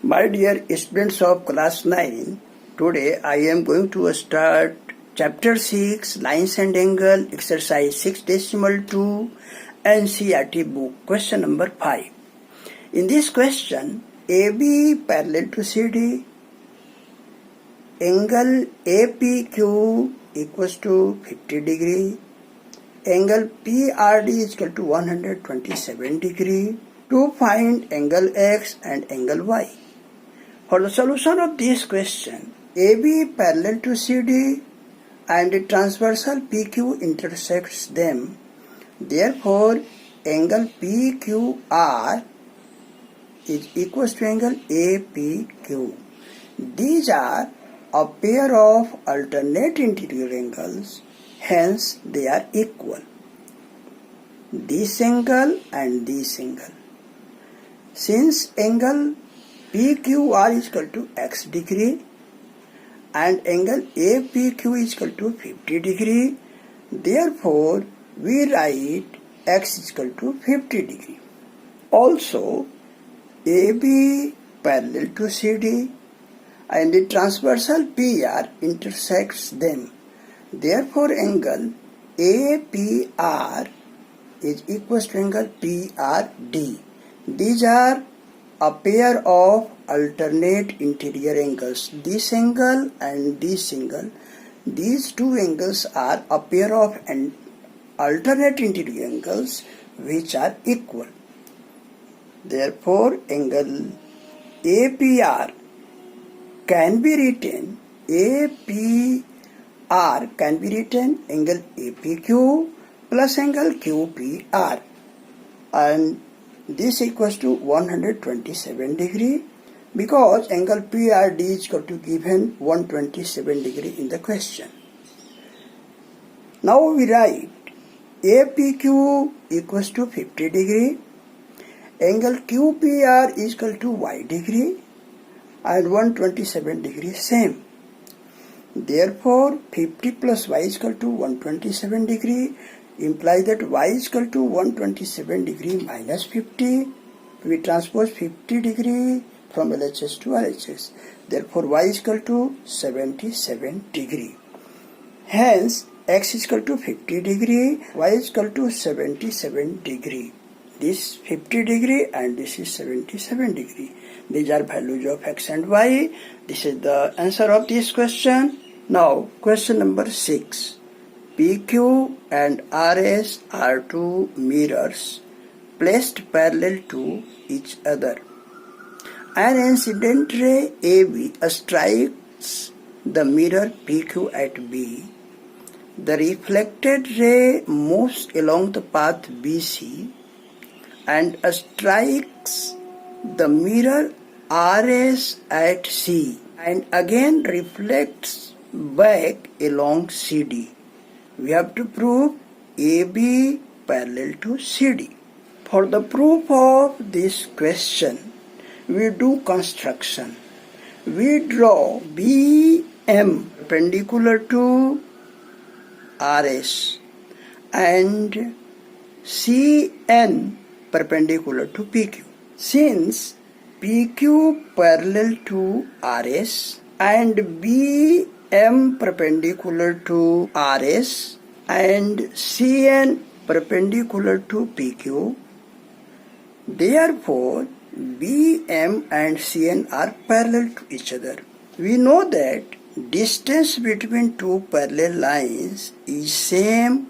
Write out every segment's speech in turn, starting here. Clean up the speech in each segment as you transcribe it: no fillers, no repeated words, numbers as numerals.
My dear students of class 9, today I am going to start chapter 6 Lines and Angle exercise 6.2 NCERT book question number 5. In this question, AB parallel to CD, angle APQ equals to 50 degree, angle PRD is equal to 127 degree. To find angle X and angle Y. For the solution of this question, AB parallel to CD and the transversal PQ intersects them. Therefore, angle PQR is equals to angle APQ. These are a pair of alternate interior angles, hence they are equal. This angle and this angle. Since angle PQR is equal to x degree and angle APQ is equal to 50 degree, therefore we write x is equal to 50 degree. Also, AB parallel to CD and the transversal PR intersects them. Therefore, angle APR is equals to angle PRD. These are a pair of alternate interior angles. This angle and this angle. These two angles are a pair of alternate interior angles which are equal. Therefore, angle APR can be written angle APQ plus angle QPR, and this equals to 127 degree because angle PRD is equal to given 127 degree in the question. Now we write APQ equals to 50 degree, angle QPR is equal to y degree and 127 degree same. Therefore, 50 plus y is equal to 127 degree implies that y is equal to 127 degree minus 50. We transpose 50 degree from LHS to RHS. Therefore, y is equal to 77 degree. Hence, x is equal to 50 degree, y is equal to 77 degree. This 50 degree and this is 77 degree. These are values of x and y. This is the answer of this question. Now, question number 6. PQ and RS are two mirrors placed parallel to each other. An incident ray AB strikes the mirror PQ at B. The reflected ray moves along the path BC and strikes the mirror RS at C and again reflects back along CD. We have to prove AB parallel to CD. For the proof of this question, we do construction. We draw BM perpendicular to RS and CN perpendicular to PQ. Since PQ parallel to RS and BM perpendicular to RS and CN perpendicular to PQ, therefore BM and CN are parallel to each other. We know that distance between two parallel lines is same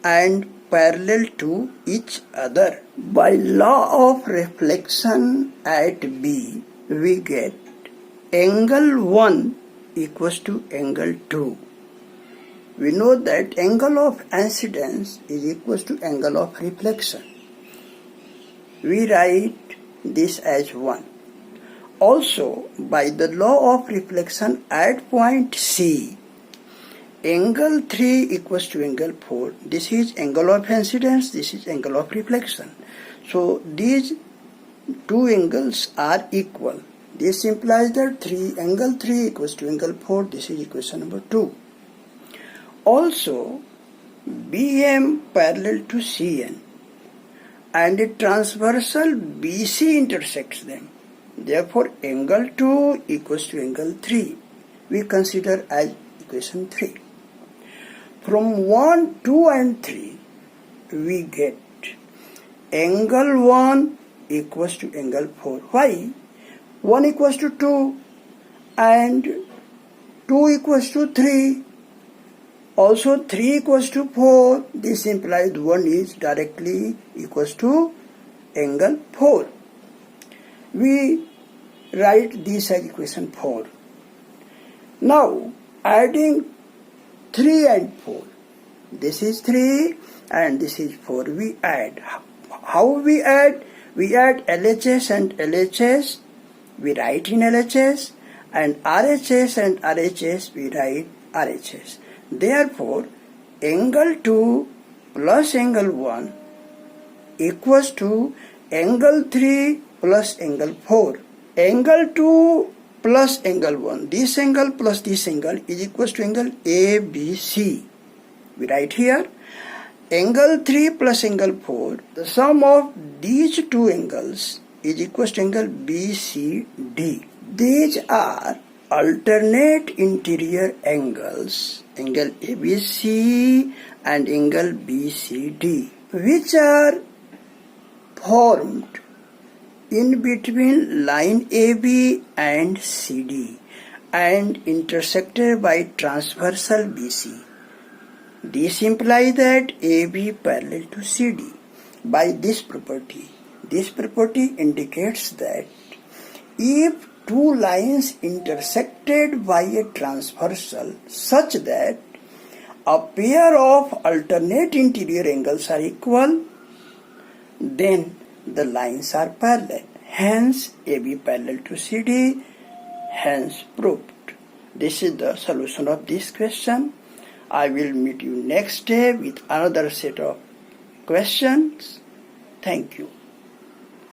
and parallel to each other. By law of reflection at B, we get angle 1 equals to angle 2. We know that angle of incidence is equals to angle of reflection. We write this as 1. Also, by the law of reflection at point C, angle 3 equals to angle 4. This is angle of incidence, this is angle of reflection. So, these two angles are equal. This implies that angle 3 equals to angle 4. This is equation number 2. Also, BM parallel to CN and the transversal BC intersects them. Therefore, angle 2 equals to angle 3. We consider as equation 3. From 1, 2 and 3, we get angle 1 equals to angle 4. Why? 1 equals to 2 and 2 equals to 3. Also 3 equals to 4. This implies 1 is directly equals to angle 4. We write this as equation 4. Now adding 3 and 4. This is 3 and this is 4. We add. How we add? We add LHS and LHS. We write in LHS, and RHS and RHS we write RHS. Therefore, angle 2 plus angle 1 equals to angle 3 plus angle 4. Angle 2 plus angle 1. This angle plus this angle is equals to angle ABC. We write here angle 3 plus angle 4. The sum of these two angles is equals to angle BCD. These are alternate interior angles, angle ABC and angle BCD, which are formed in between line AB and CD and intersected by transversal BC. This implies that AB parallel to CD by this property. This property indicates that if two lines intersected by a transversal such that a pair of alternate interior angles are equal, then the lines are parallel. Hence, AB parallel to CD, hence proved. This is the solution of this question. I will meet you next day with another set of questions. Thank you.